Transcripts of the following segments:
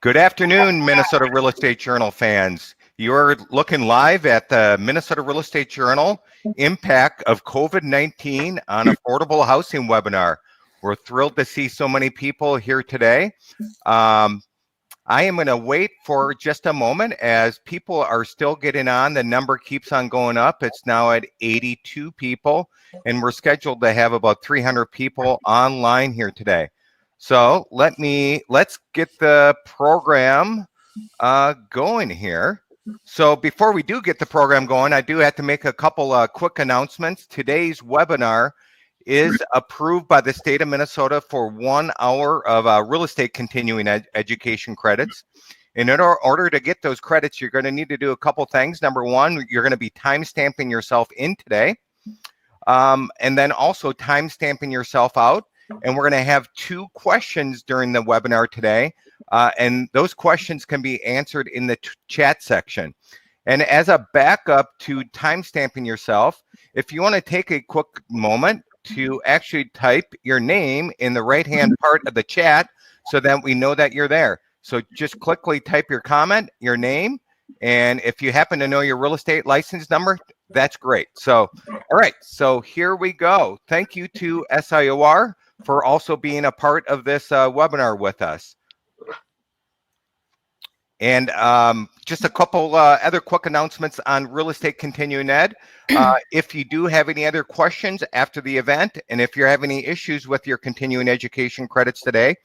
Good afternoon, Minnesota Real Estate Journal fans. You're looking live at the Minnesota Real Estate Journal Impact of COVID-19 on Affordable Housing webinar. We're thrilled to see so many people here today. I am going to wait for just a moment as people are still getting on. The number keeps on going up. It's now at 82 people, and we're scheduled to have about 300 people online here today. So let's get the program going here. So before we do get the program going, I do have to make a couple quick announcements. Today's webinar is approved by the state of Minnesota for 1 hour of real estate continuing education credits. And in order to get those credits, you're going to need to do a couple things. Number one, you're going to be time stamping yourself in today, and then also time stamping yourself out. And we're going to have 2 questions during the webinar today. And those questions can be answered in the chat section. And as a backup to time stamping yourself, if you want to take a quick moment to actually type your name in the right-hand part of the chat so that we know that you're there. So just quickly type your comment, your name, and if you happen to know your real estate license number, that's great. So, all right, so here we go. Thank you to SIOR for also being a part of this webinar with us. And just a couple other quick announcements on Real Estate Continuing Ed. If you do have any other questions after the event, and if you're having any issues with your continuing education credits today,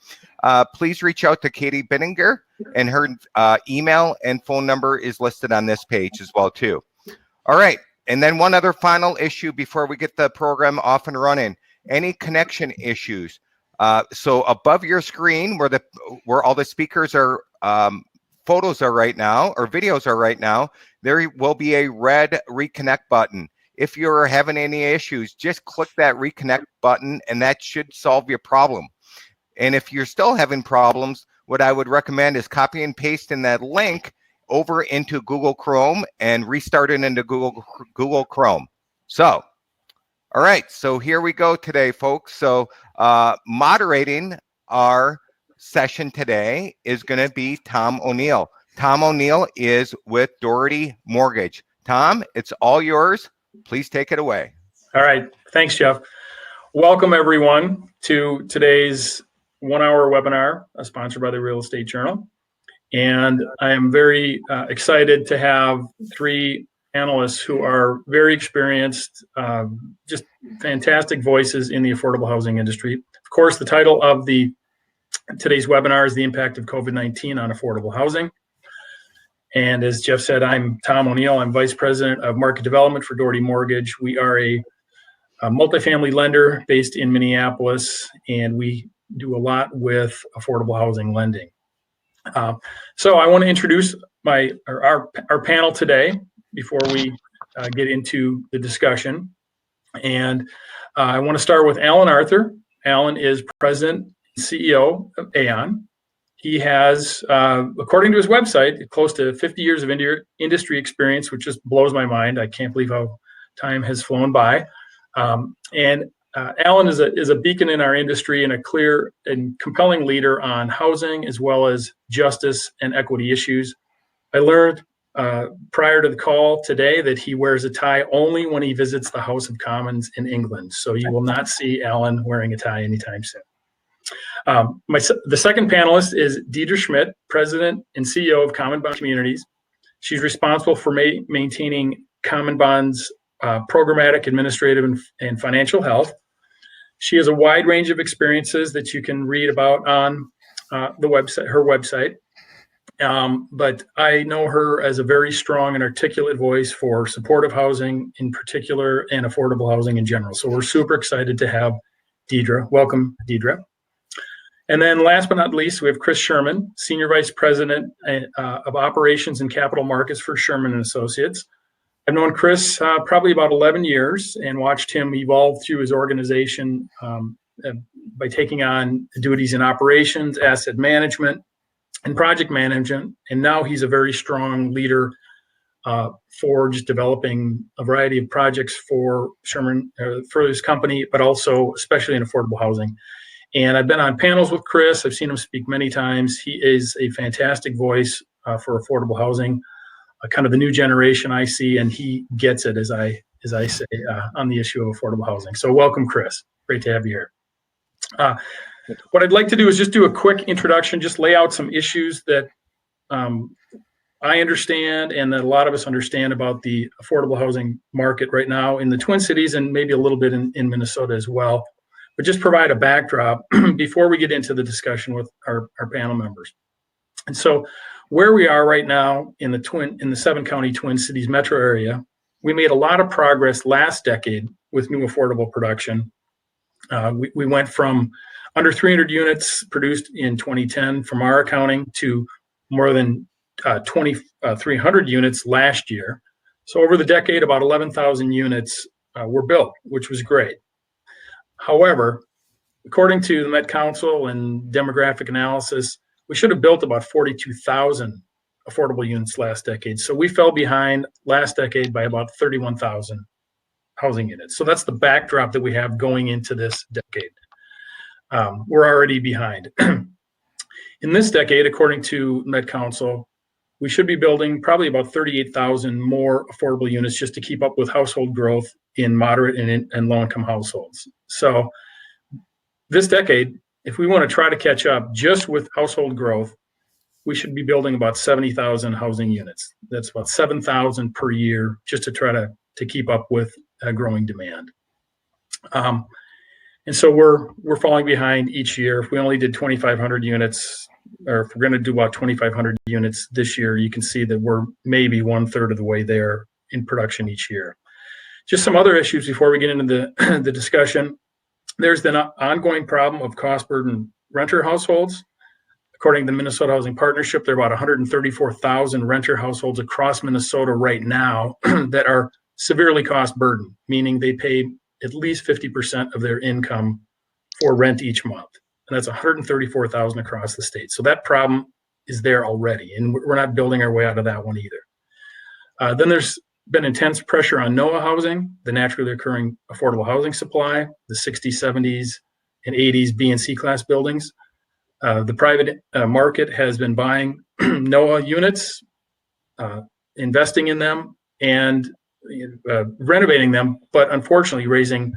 please reach out to Katie Binninger, and her email and phone number is listed on this page as well too. All right, and then one other final issue before we get the program off and running. Any connection issues. So above your screen where all the speakers are photos are right now, or videos are right now, there will be a red reconnect button. If you're having any issues, just click that reconnect button and that should solve your problem. And if you're still having problems, what I would recommend is copy and paste in that link over into Google Chrome and restart it into Google Chrome. So, all right, so here we go today, folks. So moderating our session today is going to be Tom O'Neill. Tom O'Neill is with Doherty Mortgage. Tom, it's all yours. Please take it away. All right. Thanks, Jeff. Welcome, everyone, to today's 1 hour webinar sponsored by the Real Estate Journal. And I am very excited to have 3 analysts who are very experienced, just fantastic voices in the affordable housing industry. Of course, the title of today's webinar is The Impact of COVID-19 on Affordable Housing. And as Jeff said, I'm Tom O'Neill. I'm Vice President of Market Development for Doherty Mortgage. We are a multifamily lender based in Minneapolis, and we do a lot with affordable housing lending. So I want to introduce our panel today before we get into the discussion. And I want to start with Alan Arthur. Alan is President and CEO of Aon. He has, according to his website, close to 50 years of industry experience, which just blows my mind. I can't believe how time has flown by. And Alan is a beacon in our industry and a clear and compelling leader on housing as well as justice and equity issues. I learned prior to the call today that he wears a tie only when he visits the House of Commons in England. So you will not see Alan wearing a tie anytime soon. The second panelist is Deidre Schmidt, President and CEO of Common Bond Communities. She's responsible for maintaining Common Bond's programmatic, administrative, and financial health. She has a wide range of experiences that you can read about on her website. But I know her as a very strong and articulate voice for supportive housing in particular and affordable housing in general. So we're super excited to have Deidre. Welcome, Deidre. And then last but not least, we have Chris Sherman, Senior Vice President of Operations and Capital Markets for Sherman & Associates. I've known Chris probably about 11 years and watched him evolve through his organization by taking on duties in operations, asset management, and project management. And now he's a very strong leader for just developing a variety of projects for Sherman, for his company, but also especially in affordable housing. And I've been on panels with Chris. I've seen him speak many times. He is a fantastic voice for affordable housing, kind of the new generation I see, and he gets it, as I say, on the issue of affordable housing. So welcome, Chris. Great to have you here. What I'd like to do is just do a quick introduction, just lay out some issues that I understand and that a lot of us understand about the affordable housing market right now in the Twin Cities and maybe a little bit in Minnesota as well, but just provide a backdrop before we get into the discussion with our panel members. And so where we are right now in the 7-county Twin Cities metro area, we made a lot of progress last decade with new affordable production. We went from under 300 units produced in 2010 from our accounting to more than 2,300 units last year. So over the decade, about 11,000 units were built, which was great. However, according to the Met Council and demographic analysis, we should have built about 42,000 affordable units last decade. So we fell behind last decade by about 31,000 housing units. So that's the backdrop that we have going into this decade. We're already behind. In this decade, according to Met Council, we should be building probably about 38,000 more affordable units just to keep up with household growth in moderate and low-income households. So this decade, if we want to try to catch up just with household growth, we should be building about 70,000 housing units. That's about 7,000 per year just to try to keep up with growing demand. And so we're falling behind each year. If we only did 2,500 units, or if we're going to do about 2,500 units this year, you can see that we're maybe 1/3 of the way there in production each year. Just some other issues before we get into the discussion. There's the ongoing problem of cost-burdened renter households. According to the Minnesota Housing Partnership, there are about 134,000 renter households across Minnesota right now that are severely cost-burdened, meaning they pay at least 50% of their income for rent each month. And that's 134,000 across the state. So that problem is there already, and we're not building our way out of that one either. Then there's been intense pressure on NOAH housing, the naturally occurring affordable housing supply, the 60s, 70s, and 80s B and C class buildings. The private market has been buying NOAH units, investing in them, and renovating them, but unfortunately raising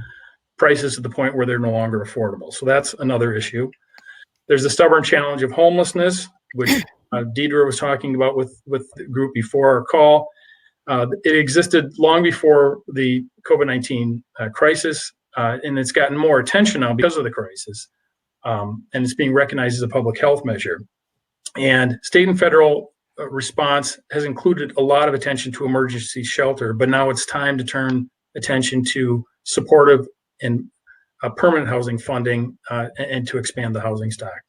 prices to the point where they're no longer affordable. So that's another issue. There's the stubborn challenge of homelessness, which Deidre was talking about with the group before our call. It existed long before the COVID-19 crisis, and it's gotten more attention now because of the crisis, and it's being recognized as a public health measure. And state and federal response has included a lot of attention to emergency shelter, but now it's time to turn attention to supportive and permanent housing funding and to expand the housing stock.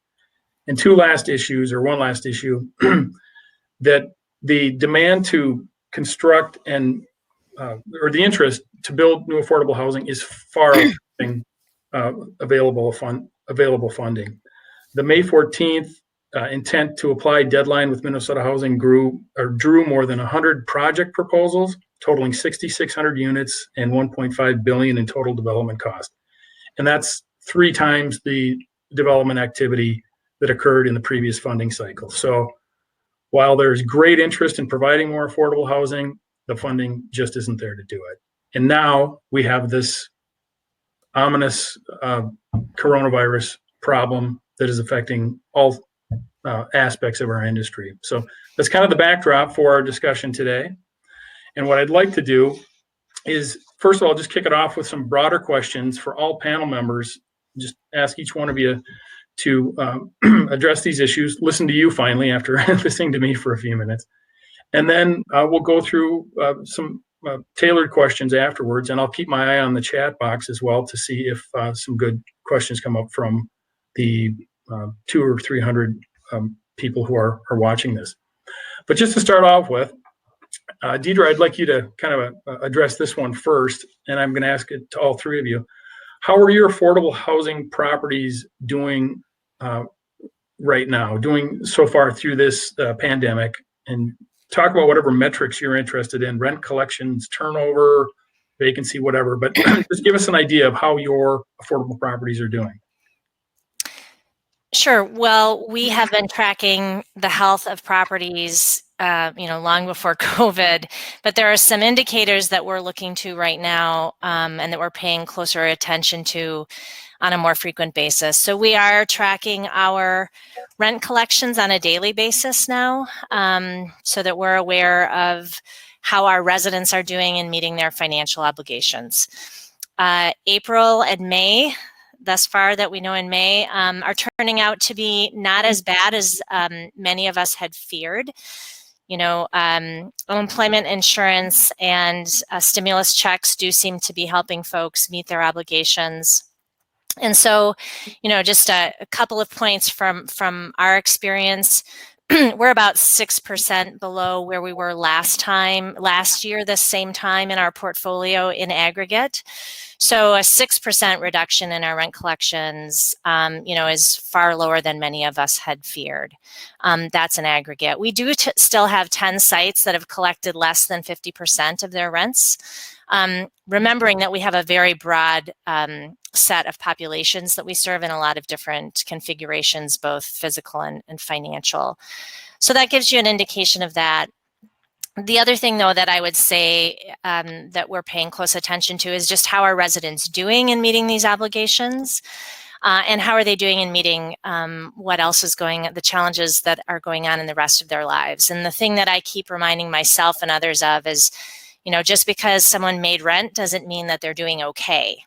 And one last issue, that the demand to construct and or the interest to build new affordable housing is far outstripping available funding. The May 14th intent to apply deadline with Minnesota Housing drew more than 100 project proposals, totaling 6,600 units and $1.5 billion in total development cost. And that's 3 times the development activity that occurred in the previous funding cycle. So while there's great interest in providing more affordable housing, the funding just isn't there to do it. And now we have this ominous coronavirus problem that is affecting all aspects of our industry. So that's kind of the backdrop for our discussion today. And what I'd like to do is, first of all, just kick it off with some broader questions for all panel members. Just ask each one of you to address these issues, listen to you finally after listening to me for a few minutes. And then we'll go through some tailored questions afterwards, and I'll keep my eye on the chat box as well to see if some good questions come up from the 200 or 300 people who are watching this. But just to start off with, Deidre, I'd like you to kind of address this one first, and I'm going to ask it to all 3 of you. How are your affordable housing properties doing right now, doing so far through this pandemic? And talk about whatever metrics you're interested in, rent collections, turnover, vacancy, whatever. But just give us an idea of how your affordable properties are doing. Sure. Well, we have been tracking the health of properties, long before COVID, but there are some indicators that we're looking to right now and that we're paying closer attention to on a more frequent basis. So we are tracking our rent collections on a daily basis now, so that we're aware of how our residents are doing in meeting their financial obligations. April and May, thus far that we know in May, are turning out to be not as bad as many of us had feared. Unemployment insurance and stimulus checks do seem to be helping folks meet their obligations. And so, just a couple of points from our experience. We're about 6% below where we were last year, this same time in our portfolio in aggregate. So a 6% reduction in our rent collections, is far lower than many of us had feared. That's an aggregate. We do still have 10 sites that have collected less than 50% of their rents. Remembering that we have a very broad set of populations that we serve in a lot of different configurations, both physical and financial. So that gives you an indication of that. The other thing, though, that I would say that we're paying close attention to is just how are residents doing in meeting these obligations, and how are they doing in meeting what else is the challenges that are going on in the rest of their lives. And the thing that I keep reminding myself and others of is, just because someone made rent doesn't mean that they're doing okay.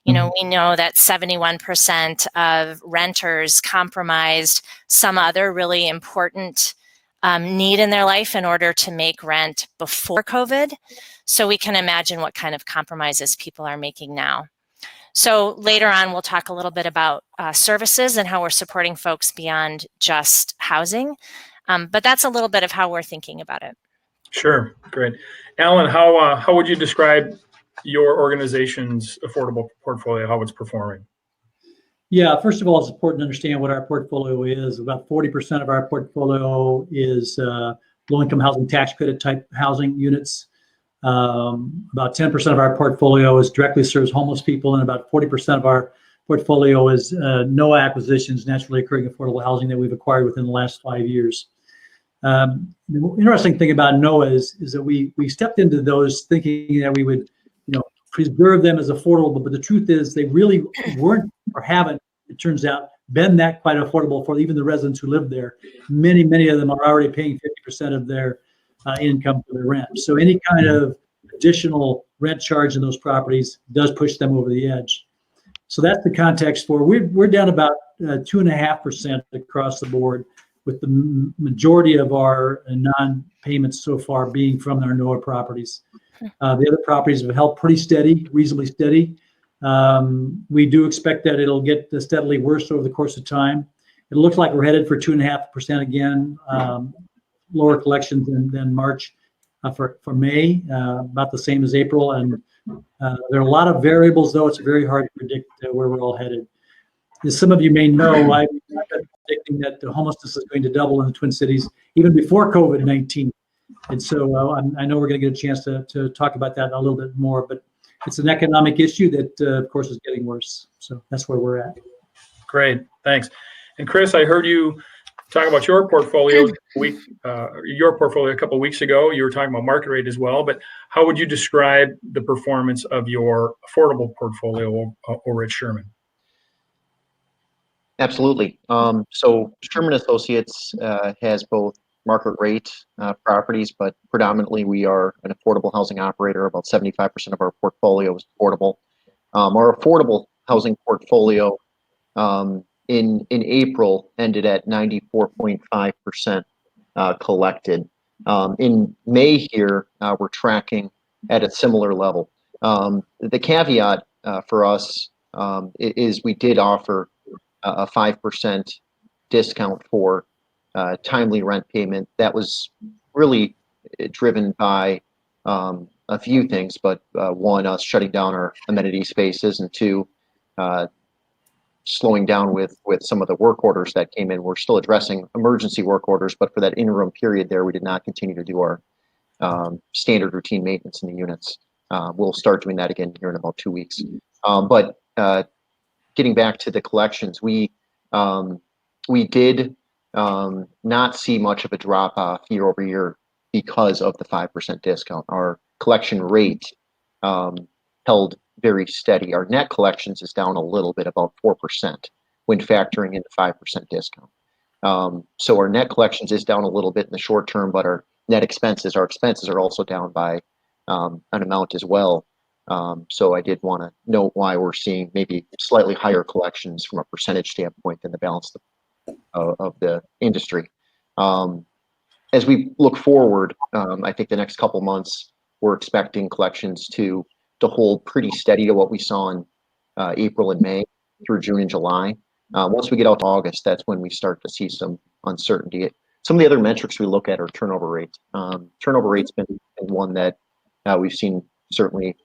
We know that 71% of renters compromised some other really important need in their life in order to make rent before COVID. So we can imagine what kind of compromises people are making now. So later on, we'll talk a little bit about services and how we're supporting folks beyond just housing. But that's a little bit of how we're thinking about it. Sure, great. Alan, how would you describe your organization's affordable portfolio, how it's performing? Yeah, first of all, it's important to understand what our portfolio is. About 40% of our portfolio is low-income housing tax credit type housing units. About 10% of our portfolio is directly serves homeless people, and about 40% of our portfolio is no acquisitions, naturally occurring affordable housing that we've acquired within the last 5 years. The interesting thing about NOAA is that we stepped into those thinking that we would, preserve them as affordable, but the truth is they really weren't or haven't, it turns out, been that quite affordable for even the residents who live there. Many of them are already paying 50% of their income for their rent. So any kind of additional rent charge in those properties does push them over the edge. So that's the context for we're down about 2.5% across the board, with the majority of our non-payments so far being from our NOAA properties. The other properties have held pretty steady, reasonably steady. We do expect that it'll get steadily worse over the course of time. It looks like we're headed for 2.5% again, lower collections than March for May, about the same as April. And there are a lot of variables, though. It's very hard to predict where we're all headed. As some of you may know, I've been predicting that the homelessness is going to double in the Twin Cities even before COVID-19. And so I know we're going to get a chance to talk about that a little bit more, but it's an economic issue that, of course, is getting worse. So that's where we're at. Great, thanks. And Chris, I heard you talk about your portfolio a couple of weeks ago. You were talking about market rate as well, but how would you describe the performance of your affordable portfolio over at Sherman? Absolutely. So Sherman Associates has both market rate properties, but predominantly we are an affordable housing operator. About 75% of our portfolio is affordable. Our affordable housing portfolio in April ended at 94.5% collected. In May here, we're tracking at a similar level. The caveat for us is we did offer a 5% discount for timely rent payment. That was really driven by a few things, but one, us shutting down our amenity spaces, and two, slowing down with some of the work orders that came in. We're still addressing emergency work orders, but for that interim period there, we did not continue to do our standard routine maintenance in the units. We'll start doing that again here in about 2 weeks. But getting back to the collections, we we did not see much of a drop off year over year because of the 5% discount. Our collection rate held very steady. Our net collections is down a little bit, about 4%, when factoring in the 5% discount. So our net collections is down a little bit in the short term, but our expenses are also down by an amount as well. So I did want to note why we're seeing maybe slightly higher collections from a percentage standpoint than the balance of the industry. As we look forward, I think the next couple months, we're expecting collections to hold pretty steady to what we saw in April and May through June and July. Once we get out to August, that's when we start to see some uncertainty. Some of the other metrics we look at are turnover rates. Turnover rate's been one that we've seen certainly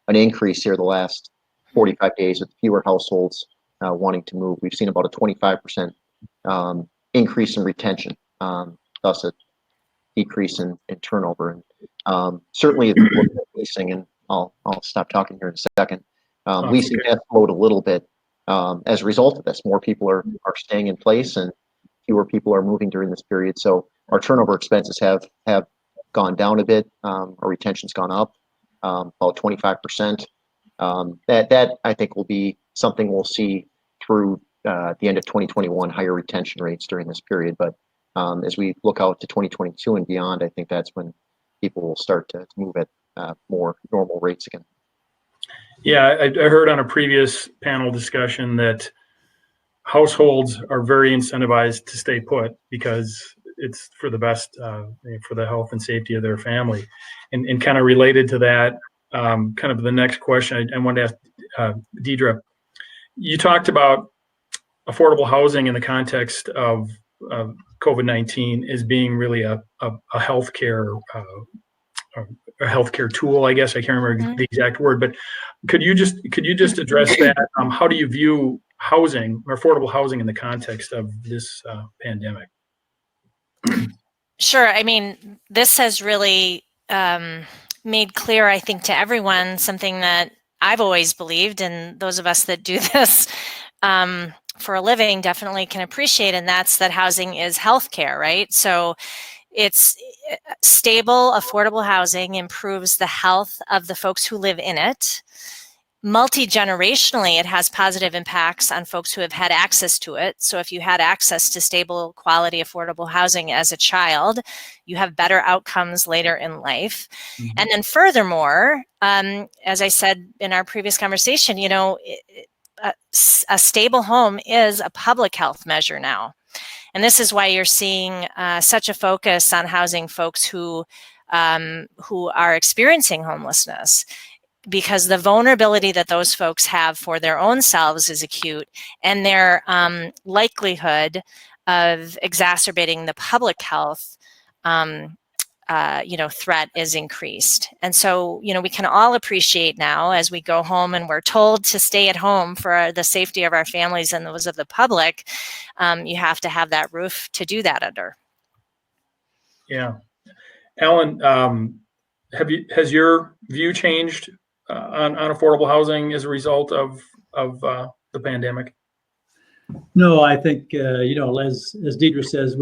an increase here the last 45 days with fewer households wanting to move. We've seen about a 25% increase in retention, thus a decrease in turnover. And certainly, if you look at leasing, and I'll stop talking here in a second. Leasing has slowed a little bit as a result of this. More people are staying in place, and fewer people are moving during this period. So our turnover expenses have gone down a bit. Our retention's gone up about 25%. That I think will be something we'll see through the end of 2021, higher retention rates during this period. But as we look out to 2022 and beyond, I think that's when people will start to move at more normal rates again. Yeah, I heard on a previous panel discussion that households are very incentivized to stay put because it's for the best, for the health and safety of their family. And kind of related to that, kind of the next question I wanted to ask Deidre. You talked about affordable housing in the context of COVID-19 as being really a healthcare a healthcare tool, I guess. I can't remember the exact word, but could you just address that? How do you view housing or affordable housing in the context of this pandemic? Sure. I mean, this has really made clear, I think, to everyone something that I've always believed, and those of us that do this for a living definitely can appreciate, and that's that housing is healthcare, right? So it's stable, affordable housing improves the health of the folks who live in it. Multi-generationally, it has positive impacts on folks who have had access to it. So if you had access to stable, quality, affordable housing as a child, you have better outcomes later in life. Mm-hmm. And then furthermore, as I said in our previous conversation, you know, a stable home is a public health measure now. And this is why you're seeing such a focus on housing folks who are experiencing homelessness, because the vulnerability that those folks have for their own selves is acute, and their likelihood of exacerbating the public health threat is increased. And so, you know, we can all appreciate now as we go home and we're told to stay at home for the safety of our families and those of the public, you have to have that roof to do that under. Yeah. Alan, has your view changed on affordable housing as a result of the pandemic? No, I think, as Deidre says,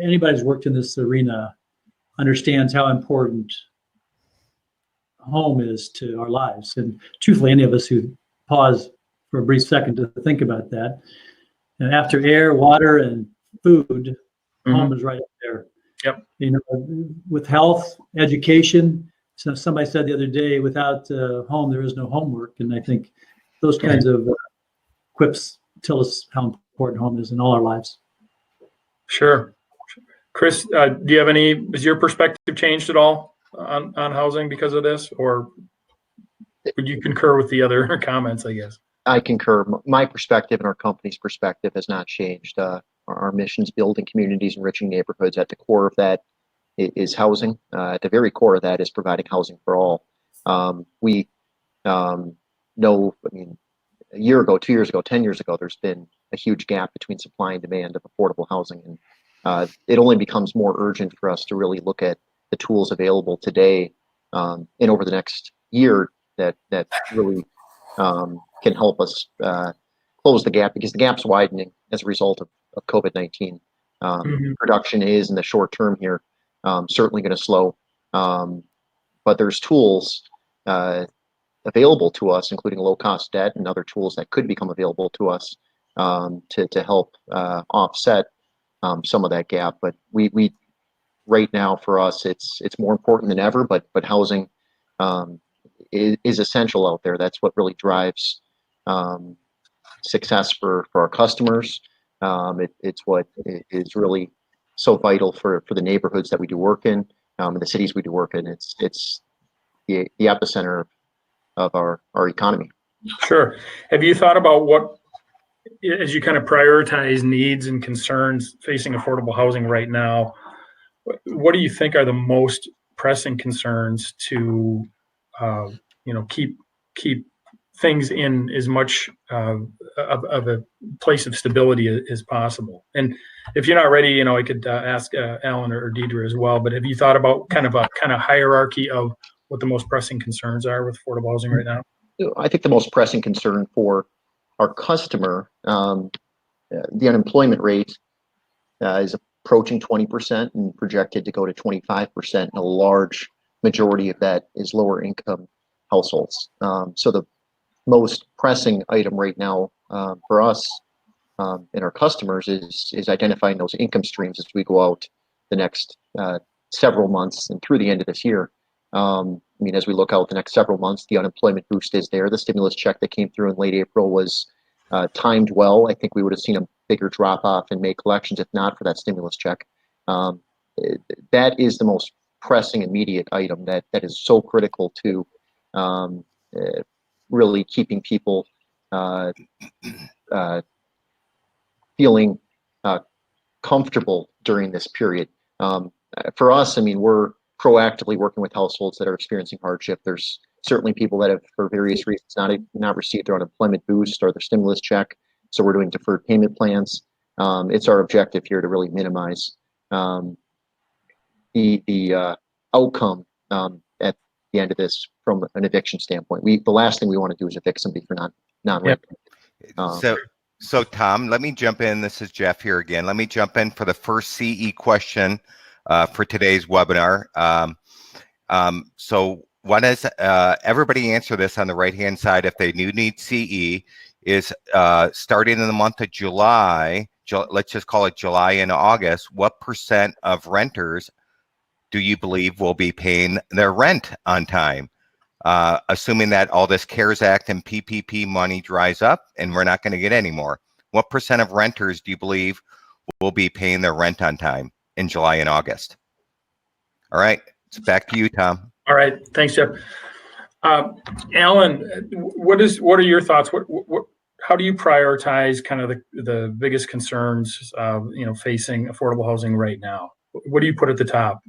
anybody who's worked in this arena understands how important home is to our lives. And truthfully, any of us who pause for a brief second to think about that, and after air, water, and food, home is right up there. Yep. You know, with health, education. So somebody said the other day, without home, there is no homework. And I think those kinds of quips tell us how important home is in all our lives. Sure. Chris, do you have has your perspective changed at all on housing because of this, or would you concur with the other comments, I guess? I concur. My perspective and our company's perspective has not changed. Our mission is building communities, enriching neighborhoods. At the core of that is housing. At the very core of that is providing housing for all. We know, a year ago, 2 years ago, 10 years ago, there's been a huge gap between supply and demand of affordable housing. And it only becomes more urgent for us to really look at the tools available today and over the next year that really can help us close the gap, because the gap's widening as a result of of COVID-19. Mhm. Production is in the short term here certainly going to slow, but there's tools available to us, including low-cost debt and other tools that could become available to us to help offset some of that gap. But we right now for us, it's more important than ever. But housing is essential out there. That's what really drives success for our customers. It's what is really so vital for the neighborhoods that we do work in, the cities we do work in. It's the epicenter of our economy. Sure. Have you thought about what, as you kind of prioritize needs and concerns facing affordable housing right now, what do you think are the most pressing concerns to, keep things in as much of a place of stability as possible? And if you're not ready, I could ask Alan or Deidre as well. But have you thought about kind of hierarchy of what the most pressing concerns are with affordable housing right now? I think the most pressing concern for our customer, the unemployment rate is approaching 20% and projected to go to 25%. And a large majority of that is lower income households. So the most pressing item right now for us and our customers is identifying those income streams as we go out the next several months and through the end of this year. As we look out the next several months, the unemployment boost is there. The stimulus check that came through in late April was timed well. I think we would have seen a bigger drop off in May collections if not for that stimulus check. That is the most pressing immediate item that is so critical to really keeping people feeling comfortable during this period. For us, we're proactively working with households that are experiencing hardship. There's certainly people that have, for various reasons, not received their unemployment boost or their stimulus check. So we're doing deferred payment plans. It's our objective here to really minimize the outcome at the end of this from an eviction standpoint. The last thing we want to do is evict somebody for non-rent. Yep. So Tom, let me jump in. This is Jeff here again. Let me jump in for the first CE question for today's webinar. So what is everybody answer this on the right-hand side if they do need CE is starting in the month of July, let's just call it July and August, what percent of renters do you believe will be paying their rent on time? Assuming that all this CARES Act and PPP money dries up and we're not going to get any more. What percent of renters do you believe will be paying their rent on time in July and August? All right, it's back to you, Tom. All right, thanks, Jeff. Alan, what are your thoughts? How do you prioritize kind of the biggest concerns, facing affordable housing right now? What do you put at the top?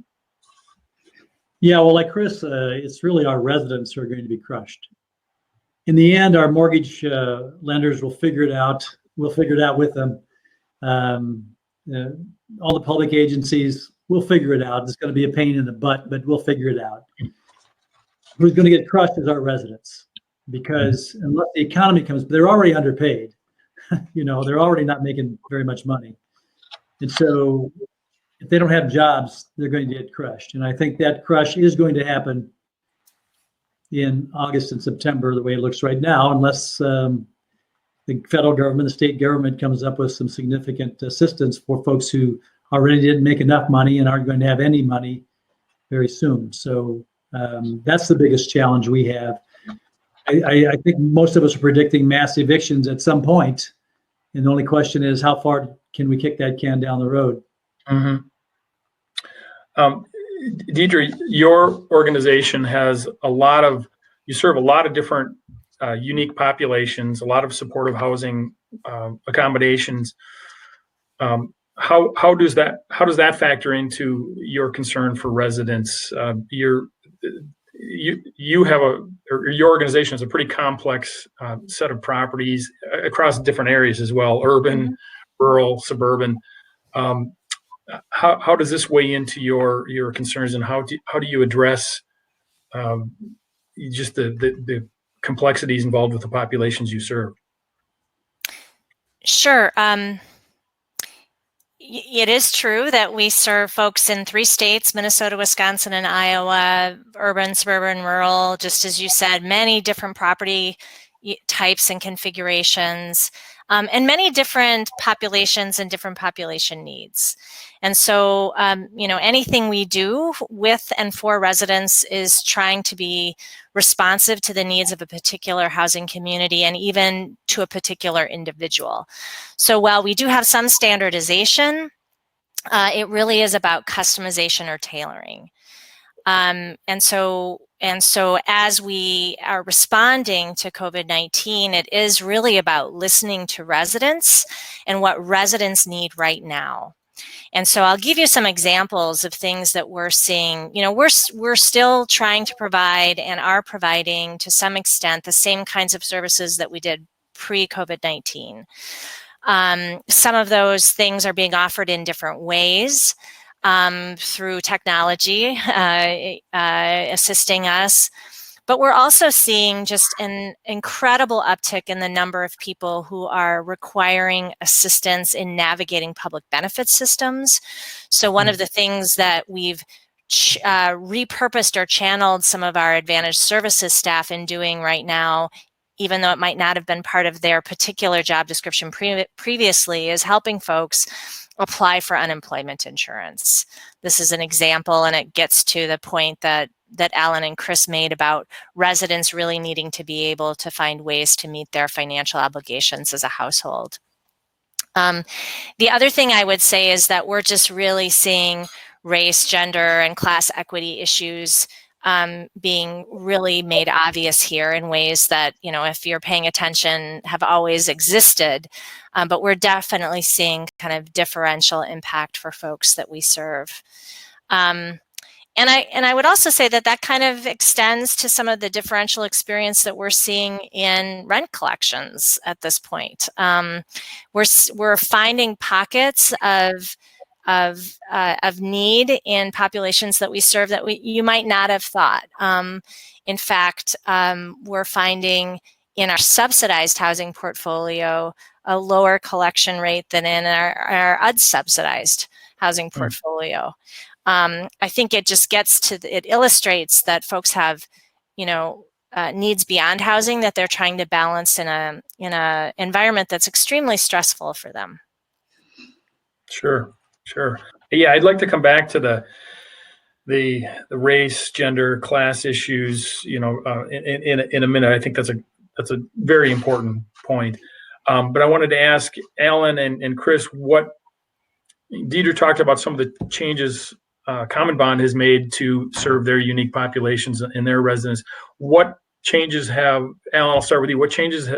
Yeah, well, like Chris, it's really our residents who are going to be crushed. In the end, our mortgage lenders will figure it out. We'll figure it out with them. All the public agencies will figure it out. It's going to be a pain in the butt, but we'll figure it out. Who's going to get crushed is our residents, because unless the economy comes, they're already underpaid. They're already not making very much money. And so if they don't have jobs, they're going to get crushed. And I think that crush is going to happen in August and September, the way it looks right now, unless the federal government, the state government comes up with some significant assistance for folks who already didn't make enough money and aren't going to have any money very soon. So that's the biggest challenge we have. I think most of us are predicting mass evictions at some point, and the only question is how far can we kick that can down the road? Mm-hmm. Deidre, your organization has you serve a lot of different unique populations, a lot of supportive housing accommodations. How does that factor into your concern for residents? Your organization has a pretty complex set of properties across different areas as well, urban, rural, suburban. How does this weigh into your concerns, and how do you address just the complexities involved with the populations you serve? Sure. It is true that we serve folks in 3 states, Minnesota, Wisconsin, and Iowa, urban, suburban, rural, just as you said, many different property types and configurations, and many different populations and different population needs. And so, anything we do with and for residents is trying to be responsive to the needs of a particular housing community and even to a particular individual. So while we do have some standardization, it really is about customization or tailoring. And so as we are responding to COVID-19, it is really about listening to residents and what residents need right now. And so I'll give you some examples of things that we're seeing. We're still trying to provide and are providing to some extent the same kinds of services that we did pre-COVID-19. Some of those things are being offered in different ways. Through technology assisting us. But we're also seeing just an incredible uptick in the number of people who are requiring assistance in navigating public benefit systems. So one of the things that we've repurposed or channeled some of our Advantage Services staff in doing right now, even though it might not have been part of their particular job description previously, is helping folks apply for unemployment insurance. This is an example, and it gets to the point that Alan and Chris made about residents really needing to be able to find ways to meet their financial obligations as a household. The other thing I would say is that we're just really seeing race, gender, and class equity issues being really made obvious here in ways that, if you're paying attention, have always existed. But we're definitely seeing kind of differential impact for folks that we serve. And I would also say that kind of extends to some of the differential experience that we're seeing in rent collections at this point. We're finding pockets of need in populations that we serve that you might not have thought. In fact, we're finding in our subsidized housing portfolio a lower collection rate than in our unsubsidized housing portfolio. I think it just it illustrates that folks have, needs beyond housing that they're trying to balance in a environment that's extremely stressful for them. Sure. Yeah, I'd like to come back to the race, gender, class issues, in a minute. I think that's a very important point. But I wanted to ask Alan and Chris, what Deidre talked about some of the changes Common Bond has made to serve their unique populations and their residents. What changes Alan, I'll start with you. What changes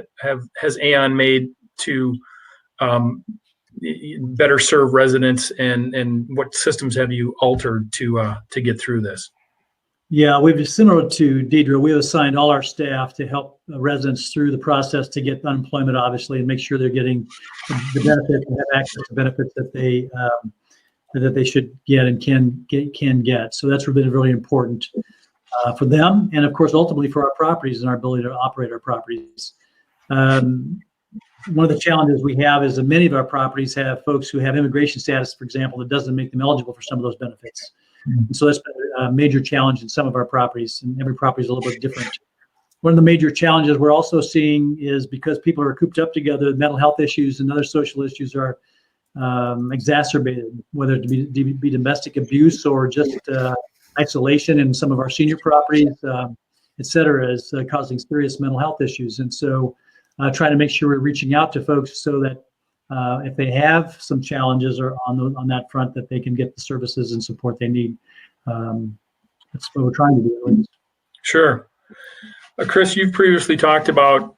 has Aon made to better serve residents, and what systems have you altered to get through this? Yeah, we've similar to Deidre. We have assigned all our staff to help residents through the process to get unemployment, obviously, and make sure they're getting the benefits and have access to benefits that they should get and can get. So that's been really important for them, and of course, ultimately for our properties and our ability to operate our properties. One of the challenges we have is that many of our properties have folks who have immigration status, for example, that doesn't make them eligible for some of those benefits. And so that's been a major challenge in some of our properties, and every property is a little bit different. One of the major challenges we're also seeing is because people are cooped up together, mental health issues and other social issues are exacerbated, whether it be domestic abuse or just isolation in some of our senior properties, et cetera, is causing serious mental health issues. And so trying to make sure we're reaching out to folks so that if they have some challenges or on that front, that they can get the services and support they need. That's what we're trying to do, at least. Sure. Chris, you've previously talked about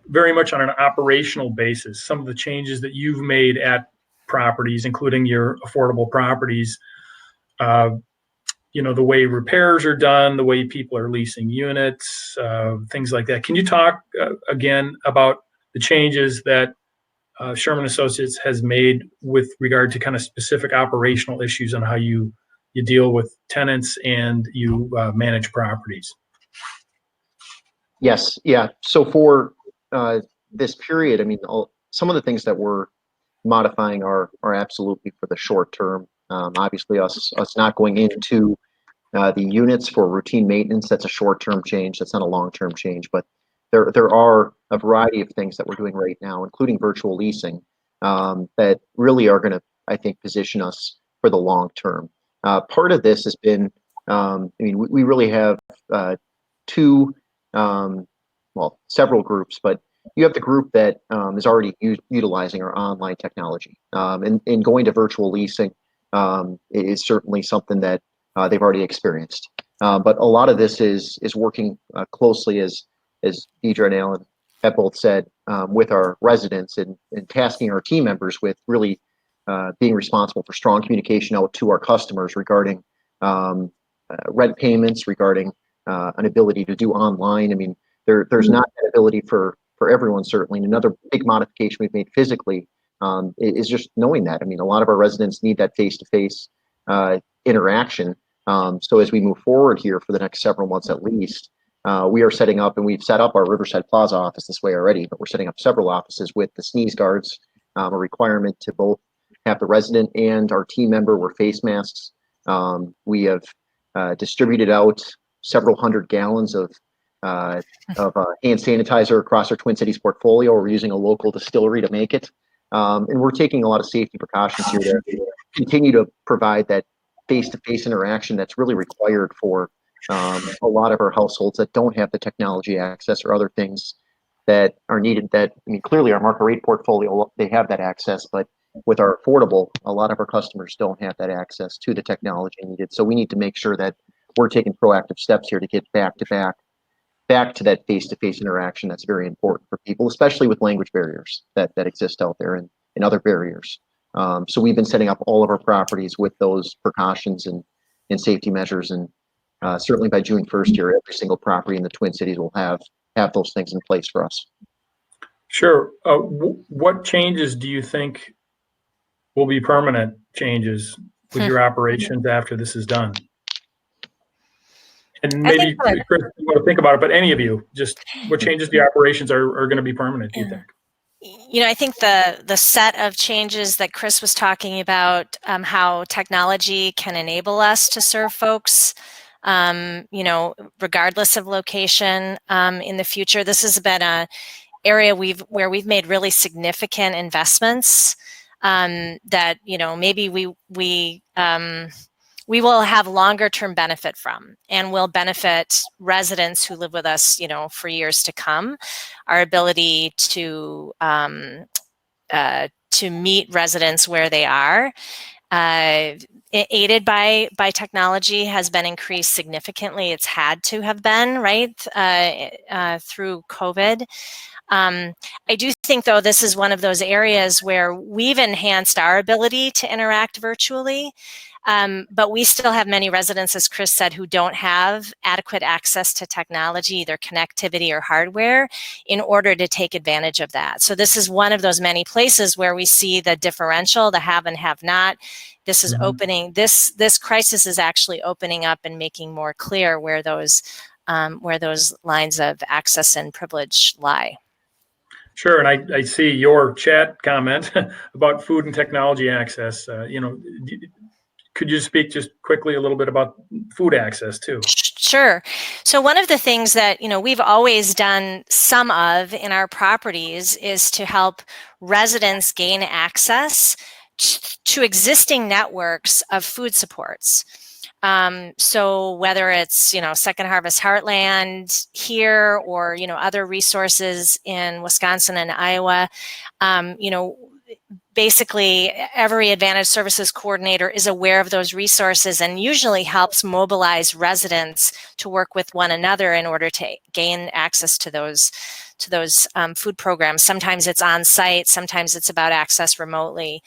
very much on an operational basis, some of the changes that you've made at properties, including your affordable properties, the way repairs are done, the way people are leasing units, things like that. Can you talk again about the changes that Sherman Associates has made with regard to kind of specific operational issues on how you deal with tenants and you manage properties? Yes. Yeah. So for this period, some of the things that were modifying are absolutely for the short term. Obviously, us not going into the units for routine maintenance, that's a short-term change. That's not a long-term change, but there are a variety of things that we're doing right now, including virtual leasing, that really are going to, I think, position us for the long term. Part of this has been, I mean, we really have two, well, several groups, but you have the group that is already utilizing our online technology, and going to virtual leasing is certainly something that they've already experienced. But a lot of this is working closely, as Deidre and Alan have both said, with our residents and tasking our team members with really being responsible for strong communication out to our customers regarding rent payments, regarding an ability to do online. I mean, there's not that ability for everyone, certainly. And another big modification we've made physically is just knowing that. I mean, a lot of our residents need that face-to-face interaction. So as we move forward here for the next several months at least, we are setting up, and we've set up our Riverside Plaza office this way already, but we're setting up several offices with the sneeze guards, a requirement to both have the resident and our team member wear face masks. We have distributed out several hundred gallons of hand sanitizer across our Twin Cities portfolio. We're using a local distillery to make it. And we're taking a lot of safety precautions here to continue to provide that face-to-face interaction that's really required for a lot of our households that don't have the technology access or other things that are needed. That, I mean, clearly our market rate portfolio, they have that access, but with our affordable, a lot of our customers don't have that access to the technology needed. So we need to make sure that we're taking proactive steps here to get back to that face-to-face interaction that's very important for people, especially with language barriers that exist out there and other barriers. So we've been setting up all of our properties with those precautions and safety measures. And certainly by June 1st here, every single property in the Twin Cities will have those things in place for us. Sure. What changes do you think will be permanent changes with your operations after this is done? And maybe, Chris, you want to think about it, but any of you, just what changes to the operations are going to be permanent, do you think? You know, I think the set of changes that Chris was talking about, how technology can enable us to serve folks, you know, regardless of location in the future. This has been an area where we've made really significant investments that, you know, maybe we will have longer term benefit from, and will benefit residents who live with us, you know, for years to come. Our ability to meet residents where they are, aided by technology, has been increased significantly. It's had to have been, right, through COVID. I do think, though, this is one of those areas where we've enhanced our ability to interact virtually. But we still have many residents, as Chris said, who don't have adequate access to technology, either connectivity or hardware, in order to take advantage of that. So this is one of those many places where we see the differential, the have and have not. This is opening, this crisis is actually opening up and making more clear where those lines of access and privilege lie. Sure, and I see your chat comment about food and technology access. You know, could you speak just quickly a little bit about food access too? Sure. So one of the things that, you know, we've always done some of in our properties is to help residents gain access to existing networks of food supports. So whether it's, you know, Second Harvest Heartland here, or, you know, other resources in Wisconsin and Iowa, you know, basically every Advantage Services coordinator is aware of those resources and usually helps mobilize residents to work with one another in order to gain access to those food programs. Sometimes it's on site, sometimes it's about access remotely.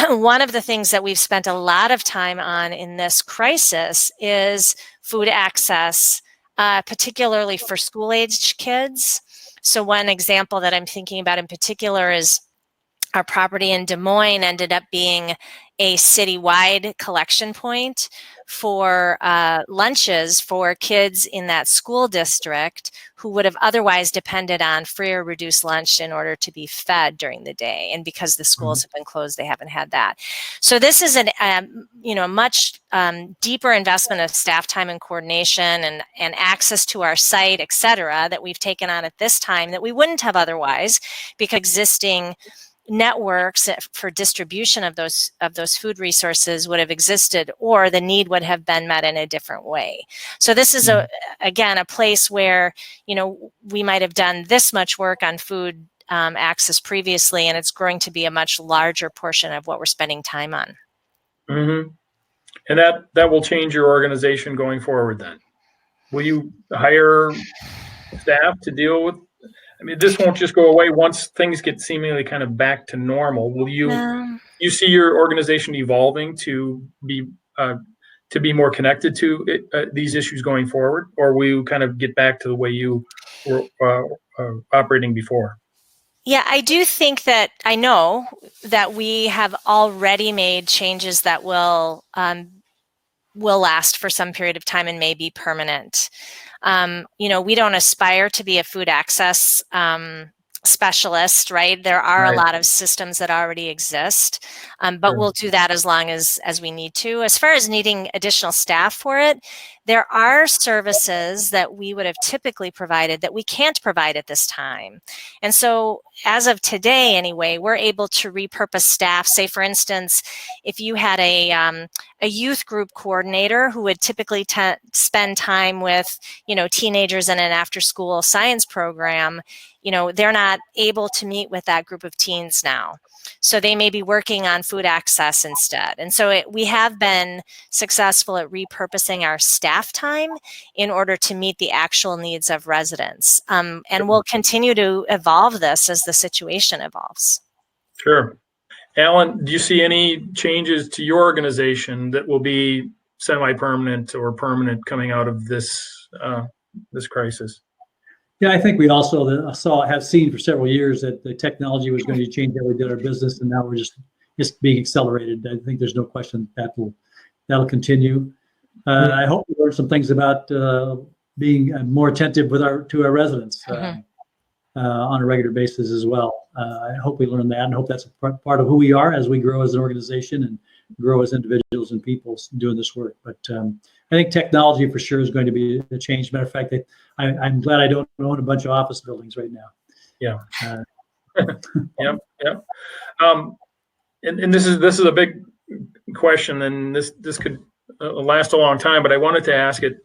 One of the things that we've spent a lot of time on in this crisis is food access, particularly for school-aged kids. So one example that I'm thinking about in particular is Our property in Des Moines ended up being a citywide collection point for lunches for kids in that school district who would have otherwise depended on free or reduced lunch in order to be fed during the day. And because the schools have been closed, they haven't had that. So this is a much deeper investment of staff time and coordination and access to our site, et cetera, that we've taken on at this time that we wouldn't have otherwise, because existing networks for distribution of those food resources would have existed, or the need would have been met in a different way. So this is again a place where we might have done this much work on food access previously, and it's going to be a much larger portion of what we're spending time on. Mm-hmm. And that will change your organization going forward. Then, will you hire staff to deal with? I mean, this won't just go away once things get seemingly kind of back to normal. Will you see your organization evolving to be more connected to these issues going forward, or will you kind of get back to the way you were operating before? Yeah, I do think that I know that we have already made changes that will last for some period of time and may be permanent. We don't aspire to be a food access specialist, right? There are a lot of systems that already exist, but we'll do that as long as we need to. As far as needing additional staff for it, there are services that we would have typically provided that we can't provide at this time. And so as of today, anyway, we're able to repurpose staff. Say, for instance, if you had a youth group coordinator who would typically spend time with, teenagers in an after-school science program, they're not able to meet with that group of teens now. So they may be working on food access instead. And so we have been successful at repurposing our staff time in order to meet the actual needs of residents. And we'll continue to evolve this as the situation evolves. Sure. Alan, do you see any changes to your organization that will be semi-permanent or permanent coming out of this crisis? Yeah, I think we also have seen for several years that the technology was going to change how we did our business, and now we're just being accelerated. I think there's no question that'll continue. I hope we learn some things about being more attentive to our residents on a regular basis as well. I hope we learn that, and hope that's a part of who we are as we grow as an organization and grow as individuals and people doing this work. But I think technology for sure is going to be a change. Matter of fact, I'm glad I don't own a bunch of office buildings right now. Yeah. Yep. And this is a big question, and this could last a long time. But I wanted to ask it,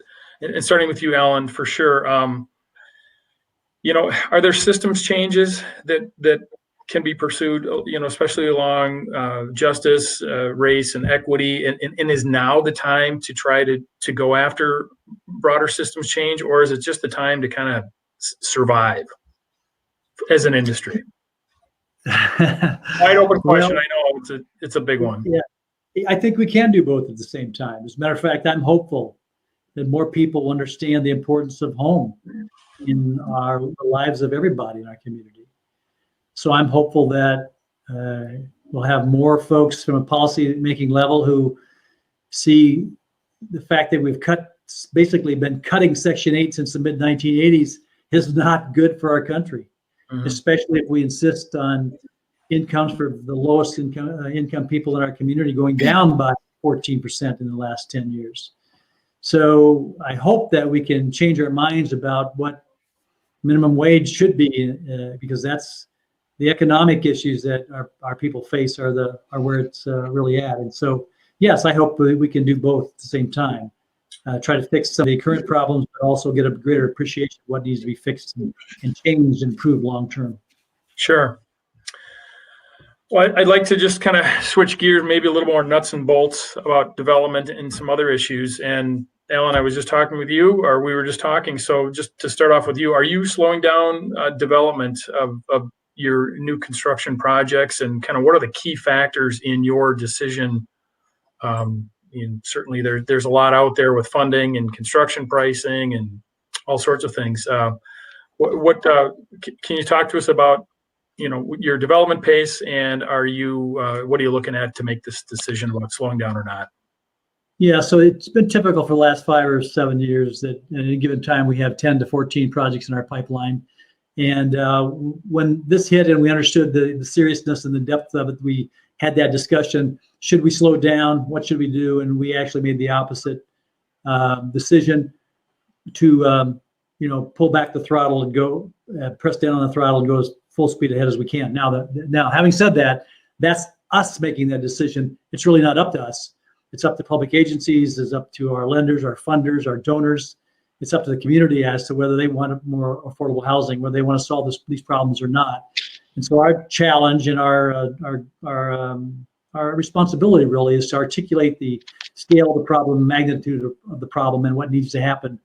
and starting with you, Alan, for sure. Are there systems changes that can be pursued, especially along justice, race, and equity, and is now the time to try to go after broader systems change, or is it just the time to kind of survive as an industry? Wide open question. I know it's a big one. Yeah, I think we can do both at the same time. As a matter of fact, I'm hopeful that more people understand the importance of home in the lives of everybody in our community. So I'm hopeful that we'll have more folks from a policy-making level who see the fact that we've basically been cutting Section 8 since the mid-1980s is not good for our country, especially if we insist on incomes for the lowest income people in our community going down by 14% in the last 10 years. So I hope that we can change our minds about what minimum wage should be, because that's the economic issues that our people face are where it's really at. And so, yes, I hope we can do both at the same time. Try to fix some of the current problems, but also get a greater appreciation of what needs to be fixed and changed and improved long term. Sure. Well, I'd like to just kind of switch gears, maybe a little more nuts and bolts about development and some other issues. And Alan, I was just talking with you, or we were just talking. So just to start off with you, are you slowing down development of your new construction projects, and kind of what are the key factors in your decision? Certainly there's a lot out there with funding and construction pricing and all sorts of things. What can you talk to us about your development pace, and are you what are you looking at to make this decision about slowing down or not? Yeah, so it's been typical for the last 5 or 7 years that at any given time we have 10 to 14 projects in our pipeline. And when this hit and we understood the seriousness and the depth of it, we had that discussion. Should we slow down? What should we do? And we actually made the opposite decision to pull back the throttle and go press down on the throttle and go as full speed ahead as we can. Now, having said that, that's us making that decision. It's really not up to us. It's up to public agencies. It's up to our lenders, our funders, our donors. It's up to the community as to whether they want more affordable housing, whether they want to solve these problems or not. And so our challenge and our responsibility really is to articulate the scale of the problem, magnitude of the problem, and what needs to happen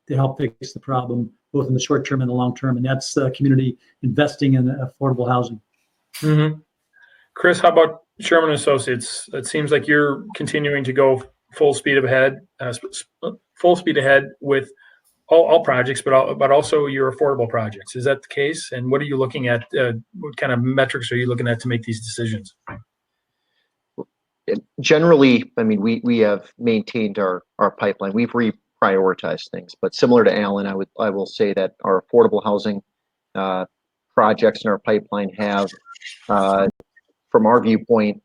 to help fix the problem, both in the short term and the long term. And that's community investing in affordable housing. Mm-hmm. Chris, how about Sherman Associates? It seems like you're continuing to go full speed ahead with all projects, but also your affordable projects. Is that the case? And what are you looking at? What kind of metrics are you looking at to make these decisions? Generally, I mean, we have maintained our pipeline. We've reprioritized things, but similar to Alan, I will say that our affordable housing projects in our pipeline have, from our viewpoint,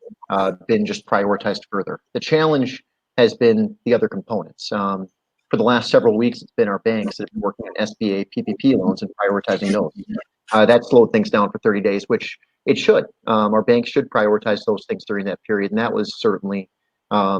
been just prioritized further. The challenge has been the other components. For the last several weeks, it's been our banks that have been working on SBA PPP loans and prioritizing those. That slowed things down for 30 days, which it should. Our banks should prioritize those things during that period, and that was certainly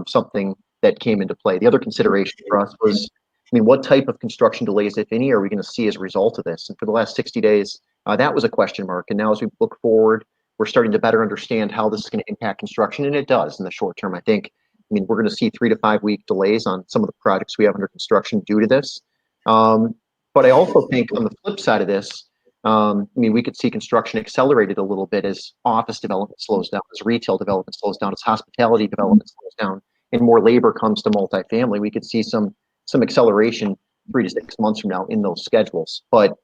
something that came into play. The other consideration for us was, what type of construction delays, if any, are we going to see as a result of this? And for the last 60 days, that was a question mark. And now as we look forward, we're starting to better understand how this is going to impact construction, and it does in the short term. I think, we're going to see 3 to 5 week delays on some of the projects we have under construction due to this. But I also think on the flip side of this, we could see construction accelerated a little bit as office development slows down, as retail development slows down, as hospitality development slows down, and more labor comes to multifamily. We could see some acceleration 3 to 6 months from now in those schedules. But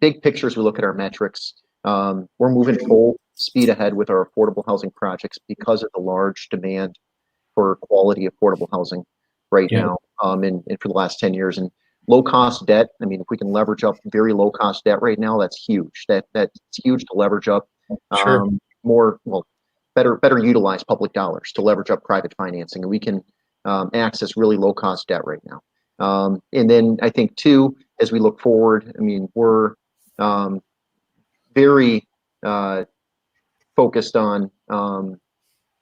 big picture, as we look at our metrics, we're moving full speed ahead with our affordable housing projects because of the large demand for quality affordable housing right now, and for the last 10 years. And low cost debt, if we can leverage up very low cost debt right now, that's huge. That's huge to leverage up better utilize public dollars to leverage up private financing. And we can access really low cost debt right now. And then I think too, as we look forward, we're very focused on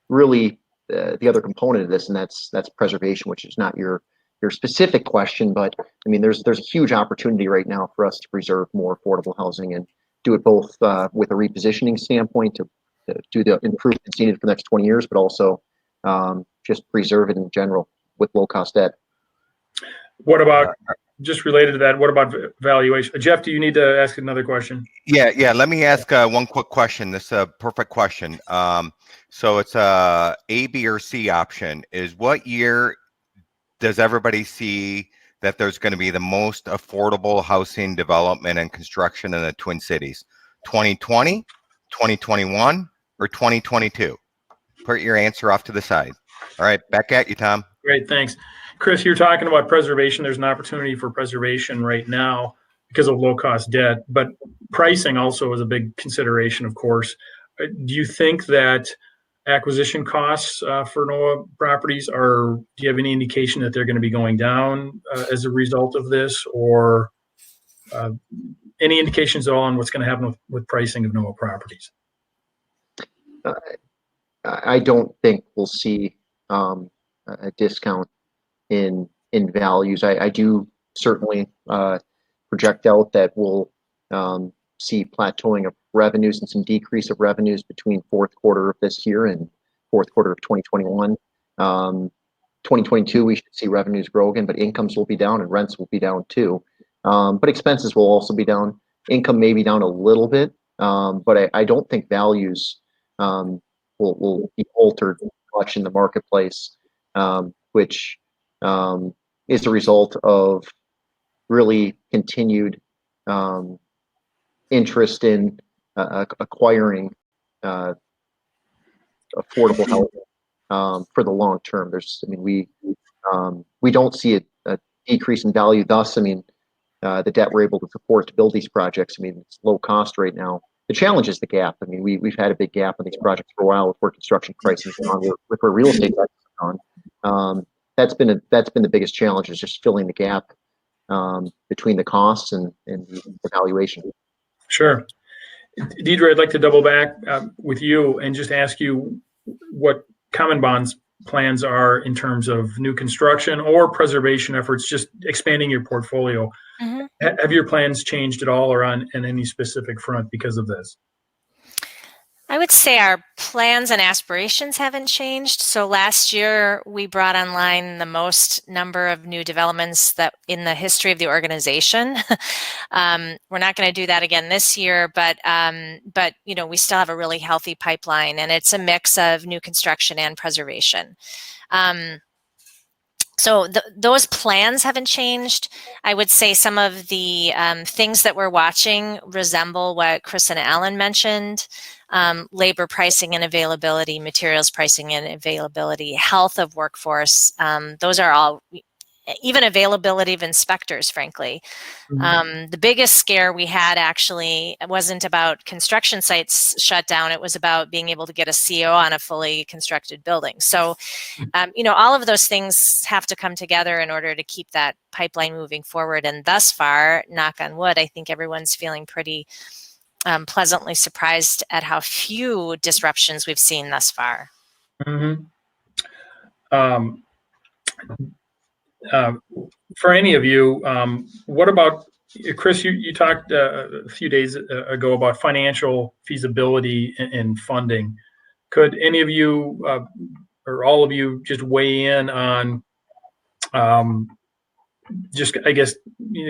really the other component of this, and that's preservation, which is not your specific question, but there's a huge opportunity right now for us to preserve more affordable housing and do it both with a repositioning standpoint to do the improvements needed for the next 20 years, but also just preserve it in general with low cost debt. What about, just related to that, what about valuation? Jeff, do you need to ask another question? Yeah. Let me ask one quick question. This is a perfect question. So it's a B, or C option. Is what year does everybody see that there's going to be the most affordable housing development and construction in the Twin Cities? 2020, 2021, or 2022? Put your answer off to the side. All right, back at you, Tom. Great, thanks. Chris, you're talking about preservation. There's an opportunity for preservation right now because of low-cost debt, but pricing also is a big consideration, of course. Do you think that acquisition costs for NOAA properties do you have any indication that they're going to be going down as a result of this, or any indications at all on what's going to happen with pricing of NOAA properties? I don't think we'll see a discount in values. I do certainly project out that we'll see plateauing of revenues and some decrease of revenues between fourth quarter of this year and fourth quarter of 2021. 2022, we should see revenues grow again, but incomes will be down and rents will be down too. But expenses will also be down. Income may be down a little bit, but I don't think values will be altered much in the marketplace, which is a result of really continued interest in acquiring affordable housing for the long term. We don't see a decrease in value. Thus, the debt we're able to support to build these projects. It's low cost right now. The challenge is the gap. We've had a big gap on these projects for a while with where construction prices are on, with where real estate prices are on. That's been the biggest challenge, is just filling the gap between the costs and the valuation. Sure. Deidre, I'd like to double back with you and just ask you what Common Bond's plans are in terms of new construction or preservation efforts, just expanding your portfolio. Mm-hmm. Have your plans changed at all or on any specific front because of this? I would say our plans and aspirations haven't changed. So last year we brought online the most number of new developments that in the history of the organization. We're not going to do that again this year, but we still have a really healthy pipeline, and it's a mix of new construction and preservation. So those plans haven't changed. I would say some of the things that we're watching resemble what Chris and Alan mentioned: labor pricing and availability, materials pricing and availability, health of workforce. Those are all, even availability of inspectors, frankly. The biggest scare we had actually wasn't about construction sites shut down. It was about being able to get a CO on a fully constructed building. So, all of those things have to come together in order to keep that pipeline moving forward. And thus far, knock on wood, I think everyone's feeling pretty pleasantly surprised at how few disruptions we've seen thus far. Mm-hmm. For any of you, what about, Chris, you talked a few days ago about financial feasibility and funding. Could any of you or all of you just weigh in on just, I guess,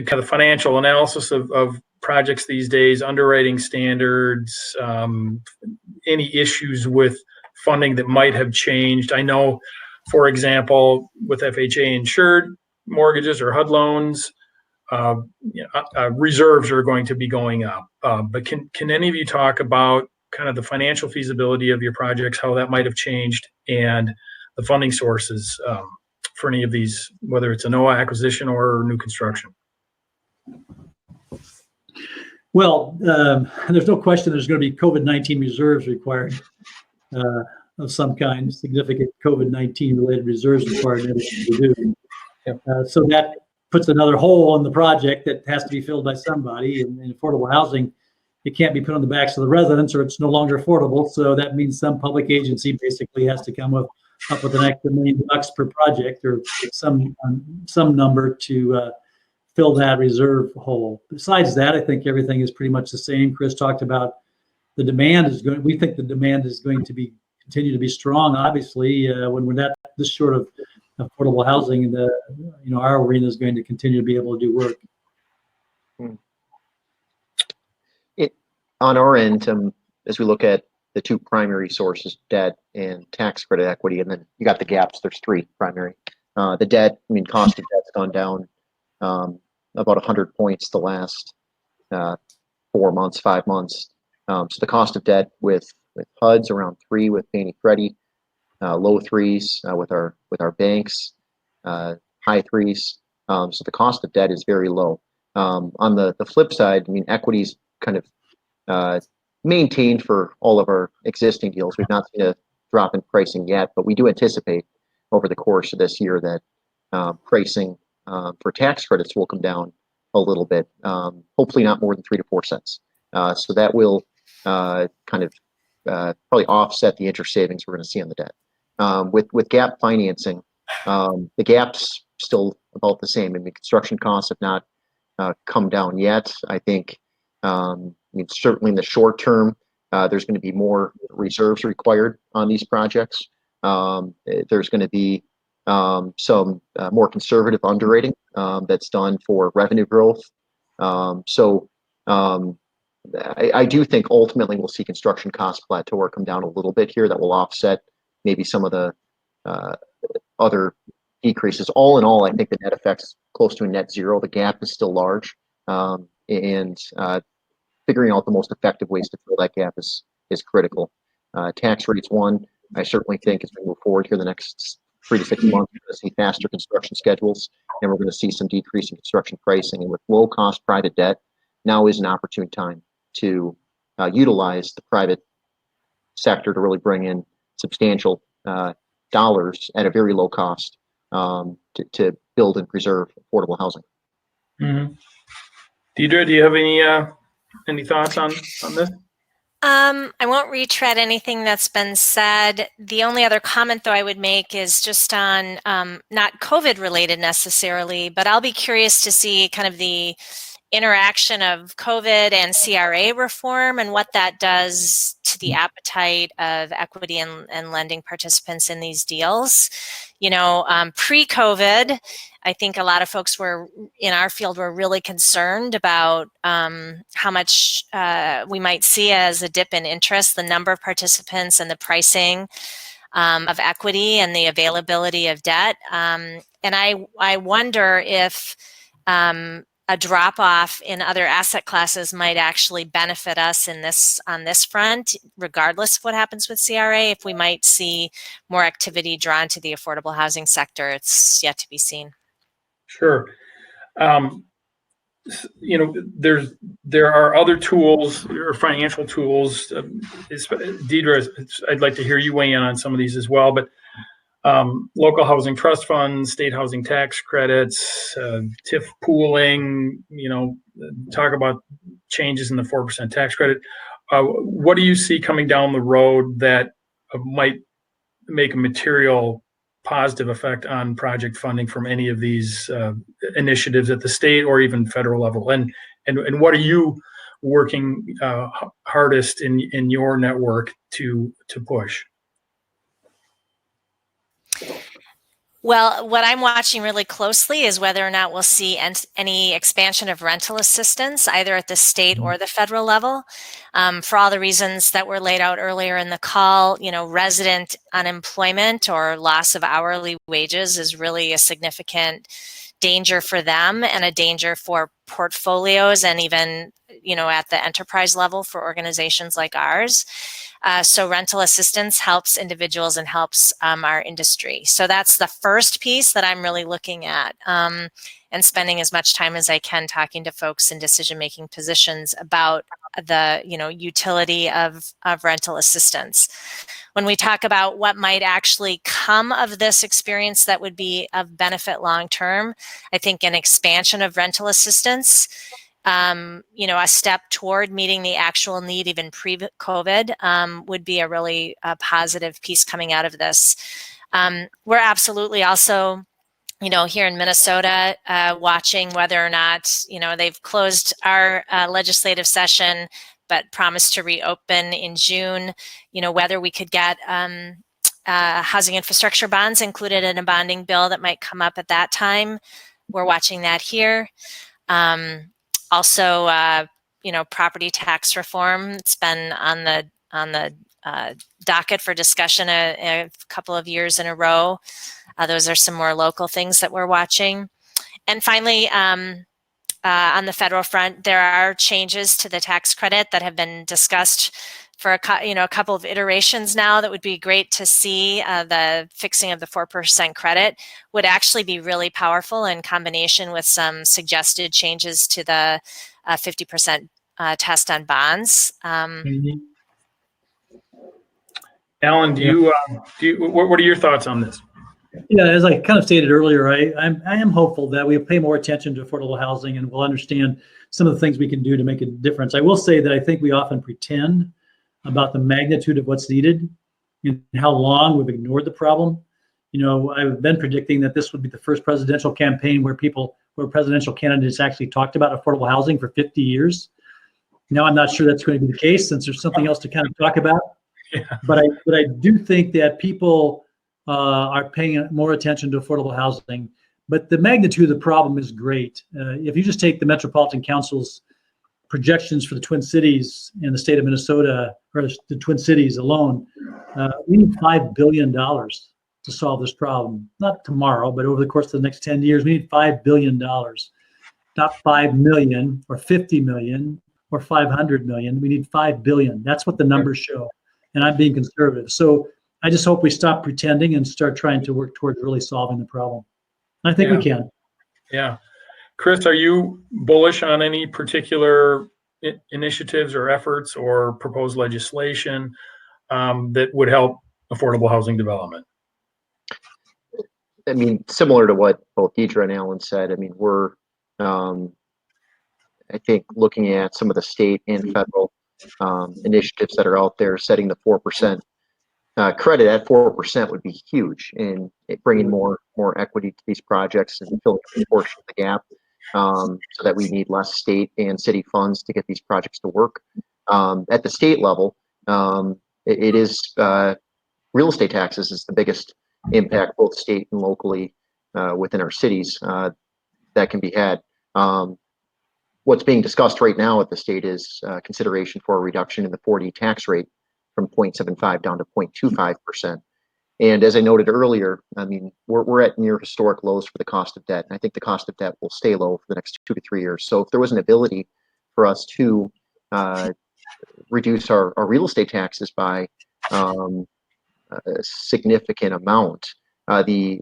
kind of financial analysis of projects these days, underwriting standards, any issues with funding that might have changed? I know, for example, with FHA insured mortgages or HUD loans, reserves are going to be going up. But can any of you talk about kind of the financial feasibility of your projects, how that might have changed, and the funding sources for any of these, whether it's a NOAA acquisition or new construction? Well, there's no question there's going to be COVID-19 reserves required of some kind, significant COVID-19 related reserves required in everything we do. So that puts another hole in the project that has to be filled by somebody. And in affordable housing, it can't be put on the backs of the residents, or it's no longer affordable. So that means some public agency basically has to come up with an extra $1 million per project, or some number to fill that reserve hole. Besides that, I think everything is pretty much the same. Chris talked about the demand is going. We think the demand is going to continue to be strong. Obviously, when we're not this short of affordable housing, our arena is going to continue to be able to do work. On our end, as we look at the two primary sources, debt and tax credit equity, and then you got the gaps. There's three primary. The debt, cost of debt's gone down about 100 points the last 4 months, 5 months. So the cost of debt with HUD's around 3 with Fannie Freddie, low 3s with our banks, high 3s. So the cost of debt is very low. On the flip side, equity's kind of maintained for all of our existing deals. We've not seen a drop in pricing yet, but we do anticipate over the course of this year that pricing for tax credits will come down a little bit, hopefully not more than 3 to 4 cents. So that will probably offset the interest savings we're going to see on the debt. With gap financing, the gap's still about the same. Construction costs have not come down yet. I think certainly in the short term, there's going to be more reserves required on these projects. There's going to be some more conservative underwriting that's done for revenue growth. So I do think ultimately we'll see construction costs plateau or come down a little bit here. That will offset maybe some of the other decreases. All in all, I think the net effect is close to a net zero. The gap is still large, and figuring out the most effective ways to fill that gap is critical. Tax rates, one, I certainly think as we move forward here the next 3 to 6 months, we're going to see faster construction schedules, and we're going to see some decrease in construction pricing. And with low-cost private debt, now is an opportune time to utilize the private sector to really bring in substantial dollars at a very low cost to build and preserve affordable housing. Mm-hmm. Deidre, do you have any thoughts on this? I won't retread anything that's been said. The only other comment, though, I would make is just on not COVID related necessarily, but I'll be curious to see kind of the interaction of COVID and CRA reform and what that does to the appetite of equity and lending participants in these deals. You know, pre-COVID, I think a lot of folks in our field were really concerned about how much we might see as a dip in interest, the number of participants and the pricing of equity and the availability of debt. And I wonder if a drop-off in other asset classes might actually benefit us on this front, regardless of what happens with CRA. If we might see more activity drawn to the affordable housing sector, it's yet to be seen. Sure. You know, there are other tools or financial tools. Deidre, I'd like to hear you weigh in on some of these as well, but local housing trust funds, state housing tax credits, TIF pooling, you know, talk about changes in the 4% tax credit. What do you see coming down the road that might make a material positive effect on project funding from any of these initiatives at the state or even federal level? And what are you working hardest in your network to push? Well, what I'm watching really closely is whether or not we'll see any expansion of rental assistance, either at the state or the federal level. For all the reasons that were laid out earlier in the call, you know, resident unemployment or loss of hourly wages is really a significant danger for them and a danger for portfolios and even, you know, at the enterprise level for organizations like ours. So rental assistance helps individuals and helps our industry. So that's the first piece that I'm really looking at and spending as much time as I can talking to folks in decision-making positions about the, you know, utility of rental assistance. When we talk about what might actually come of this experience that would be of benefit long-term, I think an expansion of rental assistance, you know, a step toward meeting the actual need even pre-COVID would be a really positive piece coming out of this. We're absolutely also, you know, here in Minnesota, watching whether or not, you know, they've closed our legislative session, but promised to reopen in June, you know, whether we could get housing infrastructure bonds included in a bonding bill that might come up at that time. We're watching that here. Also, you know, property tax reform. It's been on the docket for discussion a couple of years in a row. Those are some more local things that we're watching. And finally, on the federal front, there are changes to the tax credit that have been discussed for a couple of iterations now. That would be great to see. The fixing of the 4% credit would actually be really powerful in combination with some suggested changes to the 50% test on bonds. Alan, what are your thoughts on this? Yeah, as I kind of stated earlier, I am hopeful that we'll pay more attention to affordable housing and we'll understand some of the things we can do to make a difference. I will say that I think we often pretend about the magnitude of what's needed and how long we've ignored the problem. You know, I've been predicting that this would be the first presidential campaign where presidential candidates actually talked about affordable housing for 50 years. Now, I'm not sure that's going to be the case since there's something else to kind of talk about. Yeah. But I do think that people are paying more attention to affordable housing. But the magnitude of the problem is great. If you just take the Metropolitan Council's projections for the Twin Cities and the state of Minnesota, or the Twin Cities alone, we need $5 billion to solve this problem. Not tomorrow, but over the course of the next 10 years, we need $5 billion. Not 5 million or 50 million or 500 million. We need 5 billion. That's what the numbers show. And I'm being conservative. So I just hope we stop pretending and start trying to work towards really solving the problem. And I think we can. Yeah. Chris, are you bullish on any particular initiatives or efforts or proposed legislation that would help affordable housing development? I mean, similar to what both Deidre and Alan said, I mean, we're, I think, looking at some of the state and federal initiatives that are out there, setting the 4% credit at 4% would be huge, and bringing more equity to these projects and filling a portion of the gap, so that we need less state and city funds to get these projects to work. At the state level, it is real estate taxes is the biggest impact, both state and locally, within our cities, that can be had. What's being discussed right now at the state is consideration for a reduction in the 4D tax rate from 0.75 down to 0.25%. And as I noted earlier, I mean, we're at near historic lows for the cost of debt. And I think the cost of debt will stay low for the next 2 to 3 years. So if there was an ability for us to reduce our real estate taxes by a significant amount, the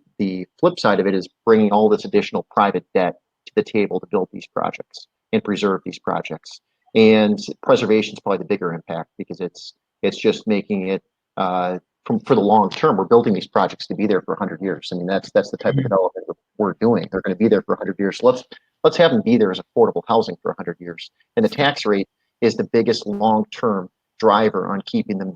flip side of it is bringing all this additional private debt to the table to build these projects and preserve these projects. And preservation is probably the bigger impact, because it's just making it for the long term. We're building these projects to be there for 100 years. I mean, that's the type of development we're doing. They're going to be there for 100 years. So let's have them be there as affordable housing for 100 years. And the tax rate is the biggest long-term driver on keeping them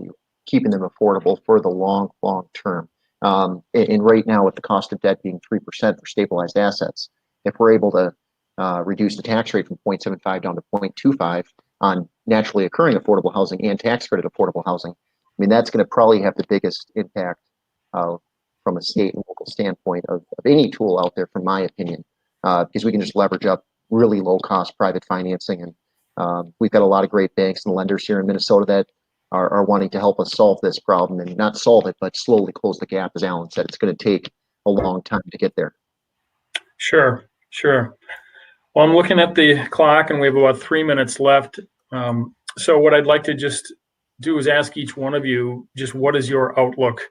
affordable for the long term. And right now, with the cost of debt being 3% for stabilized assets, if we're able to reduce the tax rate from 0.75 down to 0.25 on naturally occurring affordable housing and tax credit affordable housing, I mean, that's going to probably have the biggest impact from a state and local standpoint of any tool out there, from my opinion, because we can just leverage up really low cost private financing. And we've got a lot of great banks and lenders here in Minnesota that are wanting to help us solve this problem, and not solve it, but slowly close the gap. As Alan said, it's going to take a long time to get there. Sure. Well, I'm looking at the clock, and we have about 3 minutes left. So what I'd like to just do is ask each one of you, just what is your outlook,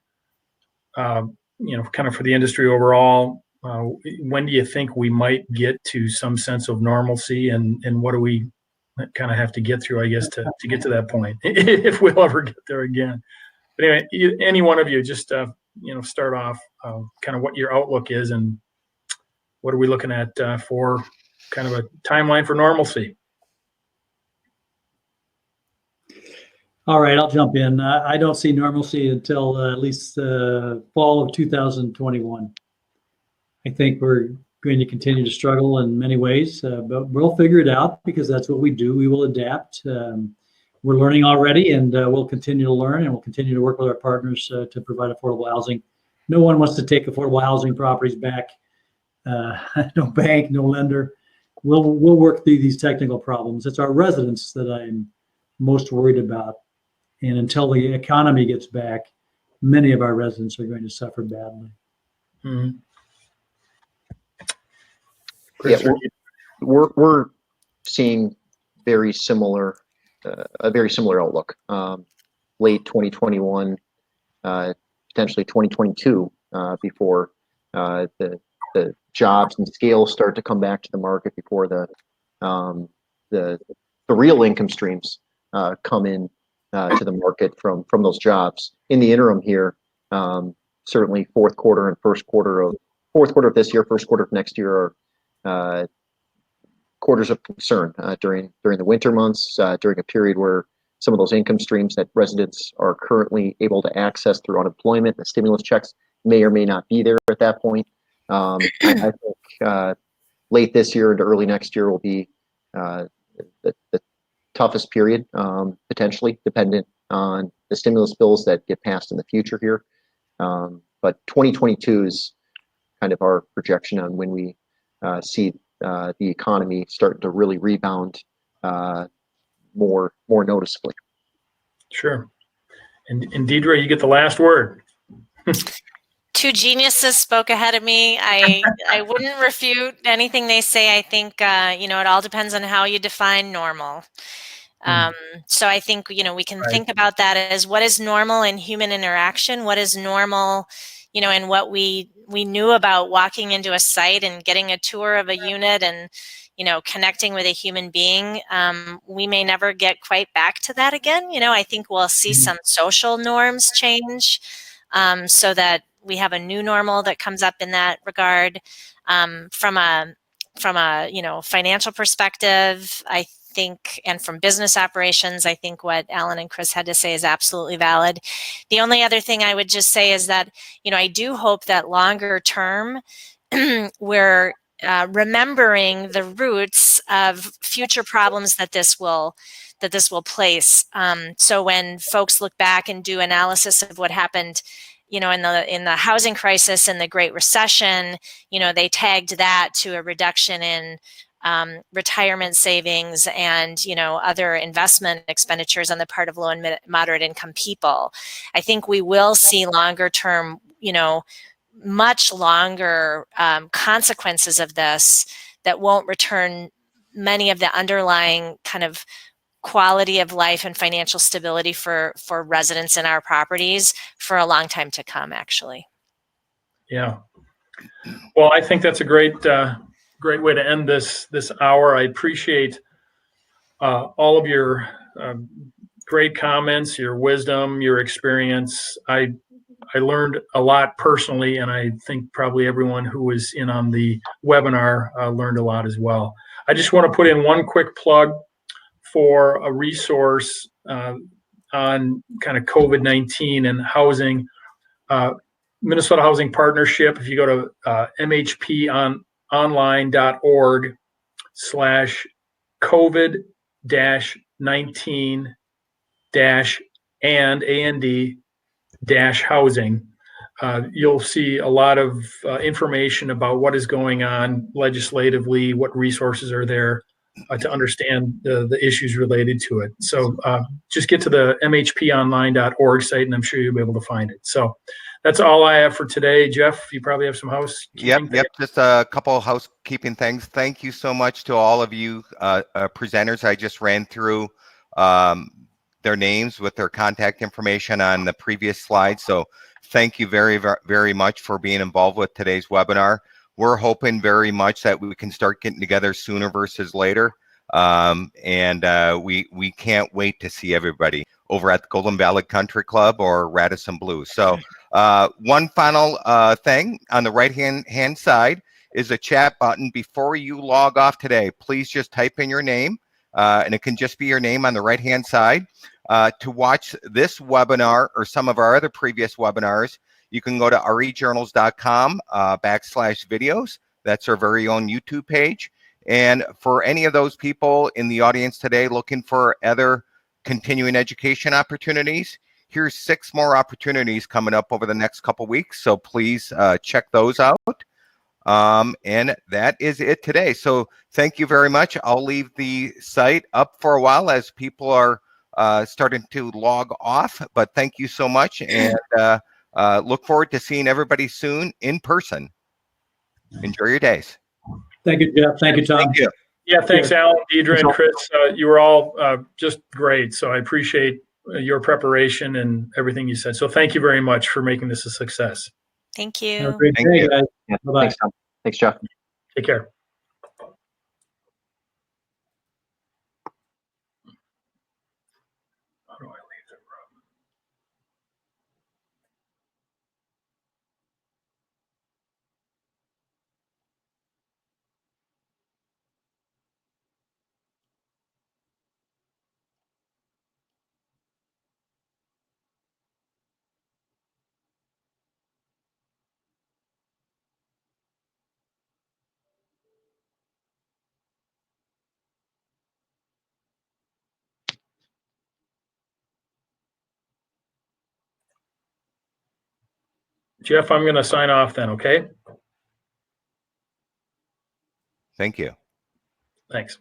kind of for the industry overall? When do you think we might get to some sense of normalcy, and what do we kind of have to get through, I guess, to get to that point, if we'll ever get there again? But anyway, any one of you, just start off kind of what your outlook is, and what are we looking at for kind of a timeline for normalcy? All right, I'll jump in. I don't see normalcy until at least fall of 2021. I think we're going to continue to struggle in many ways, but we'll figure it out, because that's what we do. We will adapt. We're learning already, and we'll continue to learn, and we'll continue to work with our partners to provide affordable housing. No one wants to take affordable housing properties back. No bank, no lender. We'll work through these technical problems. It's our residents that I'm most worried about. And until the economy gets back, many of our residents are going to suffer badly. Mm-hmm. Yeah, we're seeing a very similar outlook. Late 2021, potentially 2022, before the jobs and scale start to come back to the market, before the real income streams come in to the market from those jobs. In the interim here, certainly fourth quarter of this year, first quarter of next year are quarters of concern during the winter months, during a period where some of those income streams that residents are currently able to access through unemployment, the stimulus checks, may or may not be there at that point. I think late this year into early next year will be the toughest period, potentially, dependent on the stimulus bills that get passed in the future here. But 2022 is kind of our projection on when we see the economy starting to really rebound more noticeably. Sure. And Deidre, you get the last word. two geniuses spoke ahead of me. I wouldn't refute anything they say. I think, it all depends on how you define normal. So I think, we can think about that as what is normal in human interaction, what is normal, and what we knew about walking into a site and getting a tour of a unit and, connecting with a human being. We may never get quite back to that again. I think we'll see some social norms change, so that we have a new normal that comes up in that regard. From a financial perspective, I think, and from business operations, I think what Alan and Chris had to say is absolutely valid. The only other thing I would just say is that, I do hope that longer term, we're remembering the roots of future problems that this will place. So when folks look back and do analysis of what happened, in the housing crisis and the Great Recession, they tagged that to a reduction in retirement savings and other investment expenditures on the part of low and moderate income people. I think we will see longer term, much longer consequences of this that won't return many of the underlying kind of quality of life and financial stability for residents in our properties for a long time to come, actually. Yeah. Well, I think that's a great way to end this hour. I appreciate all of your great comments, your wisdom, your experience. I learned a lot personally, and I think probably everyone who was in on the webinar learned a lot as well. I just want to put in one quick plug for a resource on kind of COVID-19 and housing. Minnesota Housing Partnership, if you go to mhp.online.org/COVID-19-housing, you'll see a lot of information about what is going on legislatively, what resources are there to understand the issues related to it. So just get to the mhponline.org site, and I'm sure you'll be able to find it. So that's all I have for today. Jeff, you probably have some housekeeping. Yep. Just a couple of housekeeping things. Thank you so much to all of you presenters. I just ran through their names with their contact information on the previous slide. So thank you very, very much for being involved with today's webinar. We're hoping very much that we can start getting together sooner versus later. We can't wait to see everybody over at the Golden Valley Country Club or Radisson Blu. So one final thing on the right-hand side is a chat button. Before you log off today, please just type in your name, and it can just be your name on the right-hand side. To watch this webinar or some of our other previous webinars, you can go to rejournals.com/videos. That's our very own YouTube page. And for any of those people in the audience today looking for other continuing education opportunities, here's 6 more opportunities coming up over the next couple weeks. So please check those out. And that is it today. So thank you very much. I'll leave the site up for a while as people are starting to log off. But thank you so much, and look forward to seeing everybody soon in person. Enjoy your days. Thank you, Jeff. Thank you, Tom. Thank you. Yeah, thanks, Alan, Deidre, and Chris. You were all just great. So I appreciate your preparation and everything you said. So thank you very much for making this a success. Thank Have a you. great Thank day, you. guys. Yeah, Bye-bye. thanks, Tom. Thanks, Jeff. Take care. How do I leave the room? Jeff, I'm going to sign off then, okay? Thank you. Thanks.